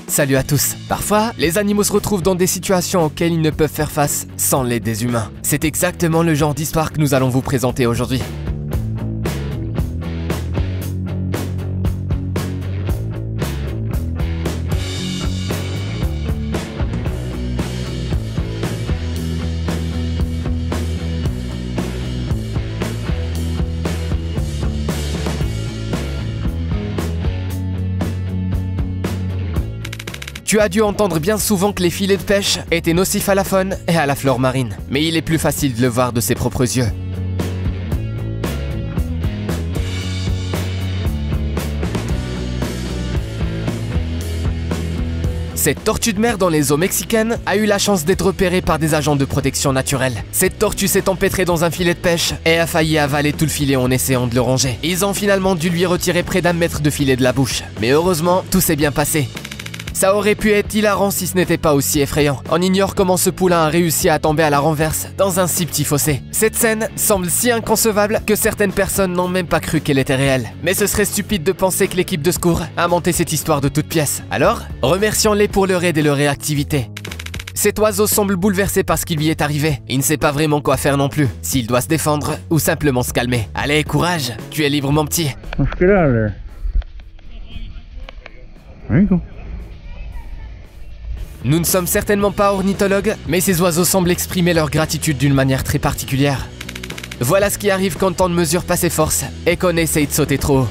Salut à tous. Parfois, les animaux se retrouvent dans des situations auxquelles ils ne peuvent faire face sans l'aide des humains. C'est exactement le genre d'histoire que nous allons vous présenter aujourd'hui. Tu as dû entendre bien souvent que les filets de pêche étaient nocifs à la faune et à la flore marine. Mais il est plus facile de le voir de ses propres yeux. Cette tortue de mer dans les eaux mexicaines a eu la chance d'être repérée par des agents de protection naturelle. Cette tortue s'est empêtrée dans un filet de pêche et a failli avaler tout le filet en essayant de le ronger. Ils ont finalement dû lui retirer près d'1 mètre de filet de la bouche. Mais heureusement, tout s'est bien passé. Ça aurait pu être hilarant si ce n'était pas aussi effrayant. On ignore comment ce poulain a réussi à tomber à la renverse dans un si petit fossé. Cette scène semble si inconcevable que certaines personnes n'ont même pas cru qu'elle était réelle. Mais ce serait stupide de penser que l'équipe de secours a monté cette histoire de toutes pièces. Alors, remercions-les pour leur aide et leur réactivité. Cet oiseau semble bouleversé par ce qui lui est arrivé. Il ne sait pas vraiment quoi faire non plus. S'il doit se défendre ou simplement se calmer. Allez, courage, tu es libre mon petit. Let's get out of there. There you go. Nous ne sommes certainement pas ornithologues, mais ces oiseaux semblent exprimer leur gratitude d'une manière très particulière. Voilà ce qui arrive quand on ne mesure pas ses forces et qu'on essaye de sauter trop haut.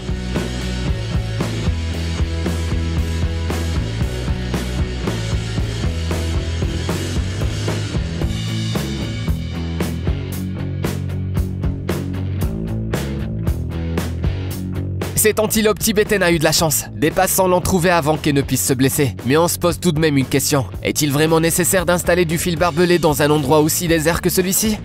Cette antilope tibétaine a eu de la chance. Des passants l'ont trouvée avant qu'elle ne puisse se blesser. Mais on se pose tout de même une question. Est-il vraiment nécessaire d'installer du fil barbelé dans un endroit aussi désert que celui-ci?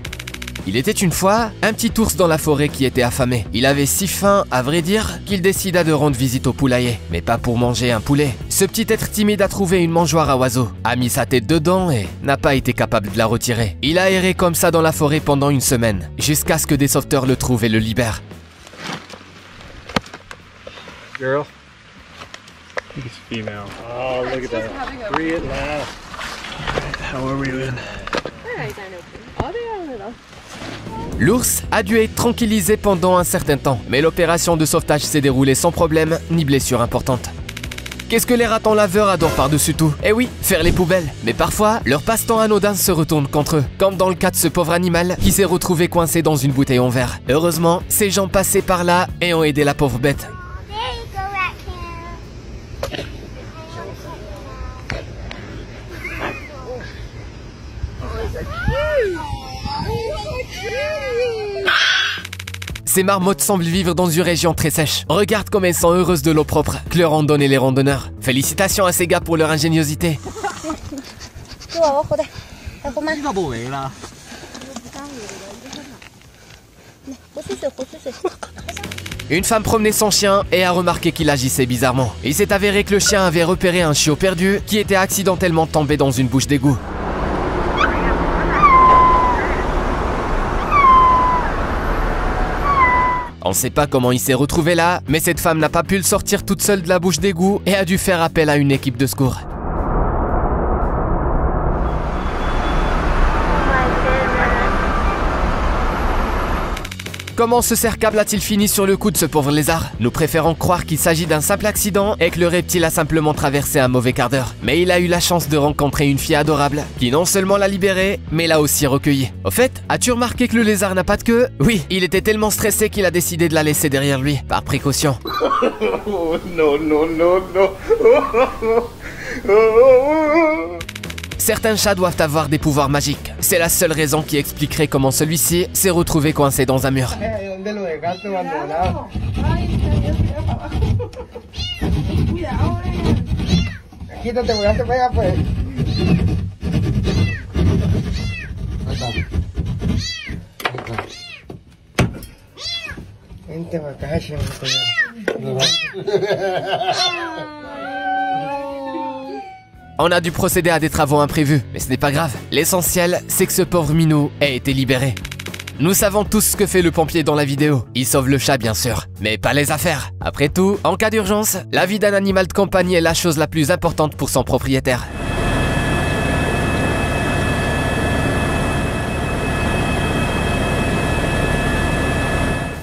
Il était une fois un petit ours dans la forêt qui était affamé. Il avait si faim, à vrai dire, qu'il décida de rendre visite au poulailler. Mais pas pour manger un poulet. Ce petit être timide a trouvé une mangeoire à oiseaux, a mis sa tête dedans et n'a pas été capable de la retirer. Il a erré comme ça dans la forêt pendant une semaine, jusqu'à ce que des sauveteurs le trouvent et le libèrent. Girl. I think it's female. Oh, look at that. 3 at last. How are we doing? L'ours a dû être tranquillisé pendant un certain temps, mais l'opération de sauvetage s'est déroulée sans problème ni blessure importante. Qu'est-ce que les ratons laveurs adorent par-dessus tout? Eh oui, faire les poubelles. Mais parfois, leur passe-temps anodin se retourne contre eux, comme dans le cas de ce pauvre animal qui s'est retrouvé coincé dans une bouteille en verre. Heureusement, ces gens passaient par là et ont aidé la pauvre bête. Ces marmottes semblent vivre dans une région très sèche. Regarde comme elles sont heureuses de l'eau propre que leur ont donné les randonneurs. Félicitations à ces gars pour leur ingéniosité. Une femme promenait son chien et a remarqué qu'il agissait bizarrement. Il s'est avéré que le chien avait repéré un chiot perdu qui était accidentellement tombé dans une bouche d'égout. On ne sait pas comment il s'est retrouvé là, mais cette femme n'a pas pu le sortir toute seule de la bouche d'égout et a dû faire appel à une équipe de secours. Comment ce cerf-câble a-t-il fini sur le cou de ce pauvre lézard? Nous préférons croire qu'il s'agit d'un simple accident et que le reptile a simplement traversé un mauvais quart d'heure. Mais il a eu la chance de rencontrer une fille adorable qui non seulement l'a libéré, mais l'a aussi recueilli. Au fait, as-tu remarqué que le lézard n'a pas de queue? Oui, il était tellement stressé qu'il a décidé de la laisser derrière lui, par précaution. Oh, no, no, no, no. Certains chats doivent avoir des pouvoirs magiques. C'est la seule raison qui expliquerait comment celui-ci s'est retrouvé coincé dans un mur. On a dû procéder à des travaux imprévus, mais ce n'est pas grave. L'essentiel, c'est que ce pauvre minou ait été libéré. Nous savons tous ce que fait le pompier dans la vidéo. Il sauve le chat bien sûr, mais pas les affaires. Après tout, en cas d'urgence, la vie d'un animal de compagnie est la chose la plus importante pour son propriétaire.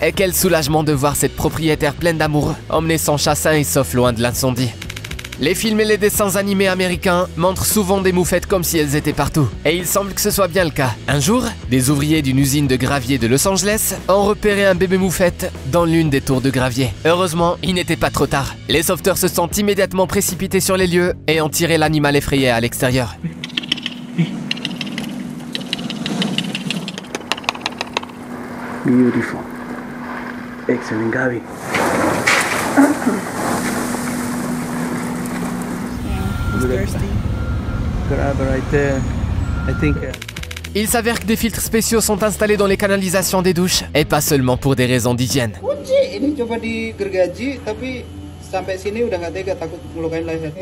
Et quel soulagement de voir cette propriétaire pleine d'amour emmener son chat sain et sauf loin de l'incendie. Les films et les dessins animés américains montrent souvent des moufettes comme si elles étaient partout. Et il semble que ce soit bien le cas. Un jour, des ouvriers d'une usine de gravier de Los Angeles ont repéré un bébé moufette dans l'une des tours de gravier. Heureusement, il n'était pas trop tard. Les sauveteurs se sont immédiatement précipités sur les lieux et ont tiré l'animal effrayé à l'extérieur. Beautiful. Excellent, Gabi. Il s'avère que des filtres spéciaux sont installés dans les canalisations des douches, et pas seulement pour des raisons d'hygiène. Ini coba digergaji tapi sampai sini udah nggak tega takut ngelukain leher.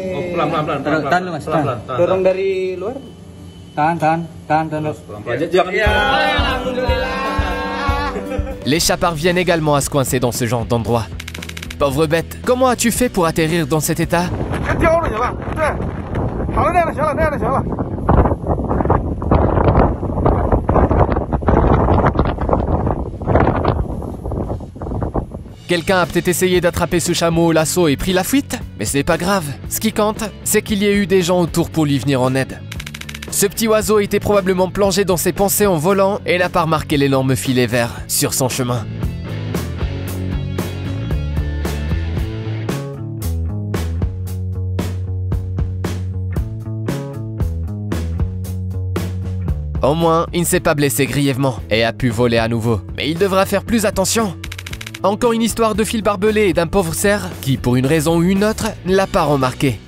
Tahan lu Mas, tahan. Dorong dari luar. Tahan. Les chats parviennent également à se coincer dans ce genre d'endroit. Pauvre bête, comment as-tu fait pour atterrir dans cet état? Quelqu'un a peut-être essayé d'attraper ce chameau au lasso et pris la fuite, mais c'est pas grave. Ce qui compte, c'est qu'il y ait eu des gens autour pour lui venir en aide. Ce petit oiseau était probablement plongé dans ses pensées en volant et n'a pas remarqué l'énorme filet vert sur son chemin. Au moins, il ne s'est pas blessé grièvement et a pu voler à nouveau. Mais il devra faire plus attention. Encore une histoire de fil barbelé et d'un pauvre cerf qui, pour une raison ou une autre, ne l'a pas remarqué.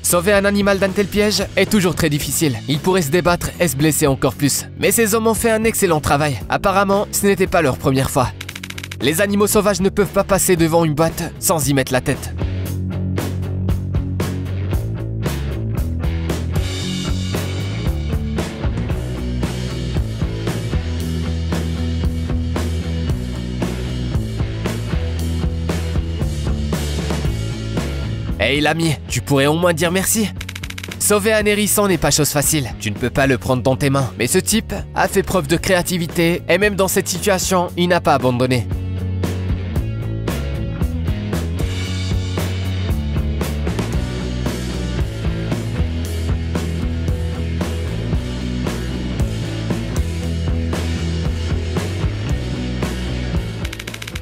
Sauver un animal d'un tel piège est toujours très difficile. Il pourrait se débattre et se blesser encore plus. Mais ces hommes ont fait un excellent travail. Apparemment, ce n'était pas leur première fois. Les animaux sauvages ne peuvent pas passer devant une boîte sans y mettre la tête. Hey l'ami, tu pourrais au moins dire merci. Sauver un hérisson n'est pas chose facile, tu ne peux pas le prendre dans tes mains. Mais ce type a fait preuve de créativité et même dans cette situation, il n'a pas abandonné.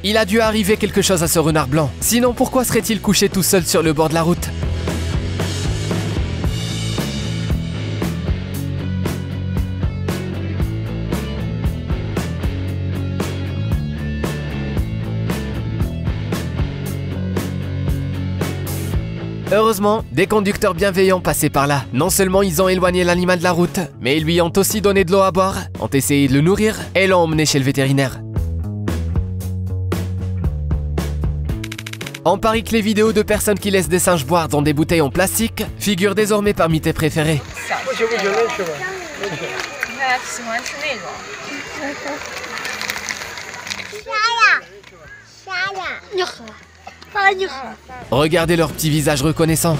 Il a dû arriver quelque chose à ce renard blanc. Sinon, pourquoi serait-il couché tout seul sur le bord de la route? Heureusement, des conducteurs bienveillants passaient par là. Non seulement ils ont éloigné l'animal de la route, mais ils lui ont aussi donné de l'eau à boire, ont essayé de le nourrir et l'ont emmené chez le vétérinaire. On parie que les vidéos de personnes qui laissent des singes boire dans des bouteilles en plastique figurent désormais parmi tes préférés. Regardez leurs petits visages reconnaissants.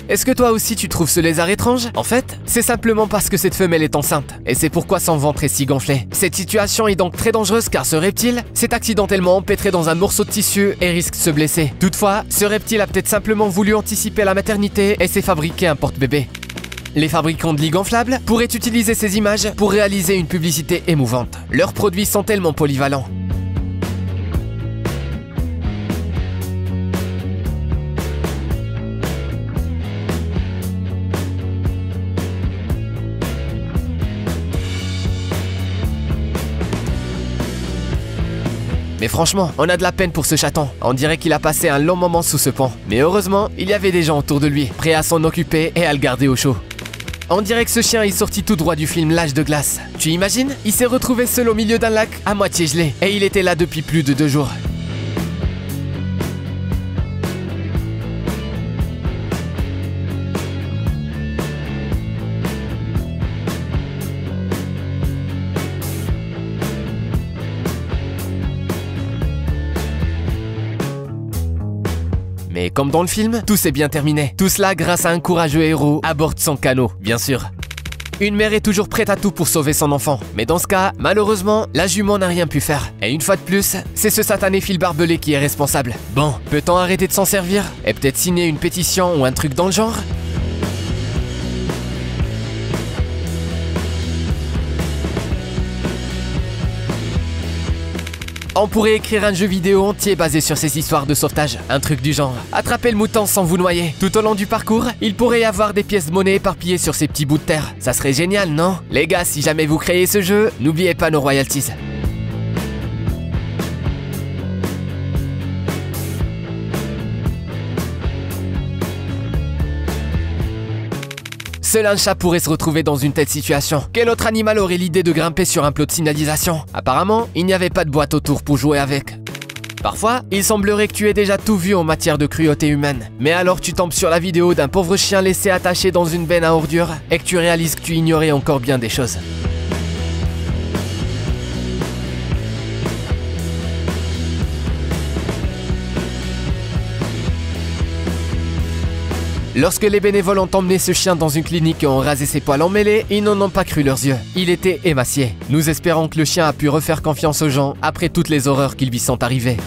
Est-ce que toi aussi tu trouves ce lézard étrange? En fait, c'est simplement parce que cette femelle est enceinte, et c'est pourquoi son ventre est si gonflé. Cette situation est donc très dangereuse car ce reptile s'est accidentellement empêtré dans un morceau de tissu et risque de se blesser. Toutefois, ce reptile a peut-être simplement voulu anticiper la maternité et s'est fabriqué un porte-bébé. Les fabricants de lits gonflables pourraient utiliser ces images pour réaliser une publicité émouvante. Leurs produits sont tellement polyvalents. Mais franchement, on a de la peine pour ce chaton. On dirait qu'il a passé un long moment sous ce pont. Mais heureusement, il y avait des gens autour de lui, prêts à s'en occuper et à le garder au chaud. On dirait que ce chien est sorti tout droit du film L'Âge de glace. Tu imagines? Il s'est retrouvé seul au milieu d'un lac, à moitié gelé, et il était là depuis plus de 2 jours. Mais comme dans le film, tout s'est bien terminé. Tout cela grâce à un courageux héros à bord de son canot, bien sûr. Une mère est toujours prête à tout pour sauver son enfant. Mais dans ce cas, malheureusement, la jument n'a rien pu faire. Et une fois de plus, c'est ce satané fil barbelé qui est responsable. Bon, peut-on arrêter de s'en servir? Et peut-être signer une pétition ou un truc dans le genre? On pourrait écrire un jeu vidéo entier basé sur ces histoires de sauvetage. Un truc du genre. Attrapez le mouton sans vous noyer. Tout au long du parcours, il pourrait y avoir des pièces de monnaie éparpillées sur ces petits bouts de terre. Ça serait génial, non? Les gars, si jamais vous créez ce jeu, n'oubliez pas nos royalties. Seul un chat pourrait se retrouver dans une telle situation. Quel autre animal aurait l'idée de grimper sur un plot de signalisation? Apparemment, il n'y avait pas de boîte autour pour jouer avec. Parfois, il semblerait que tu aies déjà tout vu en matière de cruauté humaine. Mais alors tu tombes sur la vidéo d'un pauvre chien laissé attaché dans une benne à ordures et que tu réalises que tu ignorais encore bien des choses. Lorsque les bénévoles ont emmené ce chien dans une clinique et ont rasé ses poils emmêlés, ils n'en ont pas cru leurs yeux. Il était émacié. Nous espérons que le chien a pu refaire confiance aux gens après toutes les horreurs qui lui sont arrivées.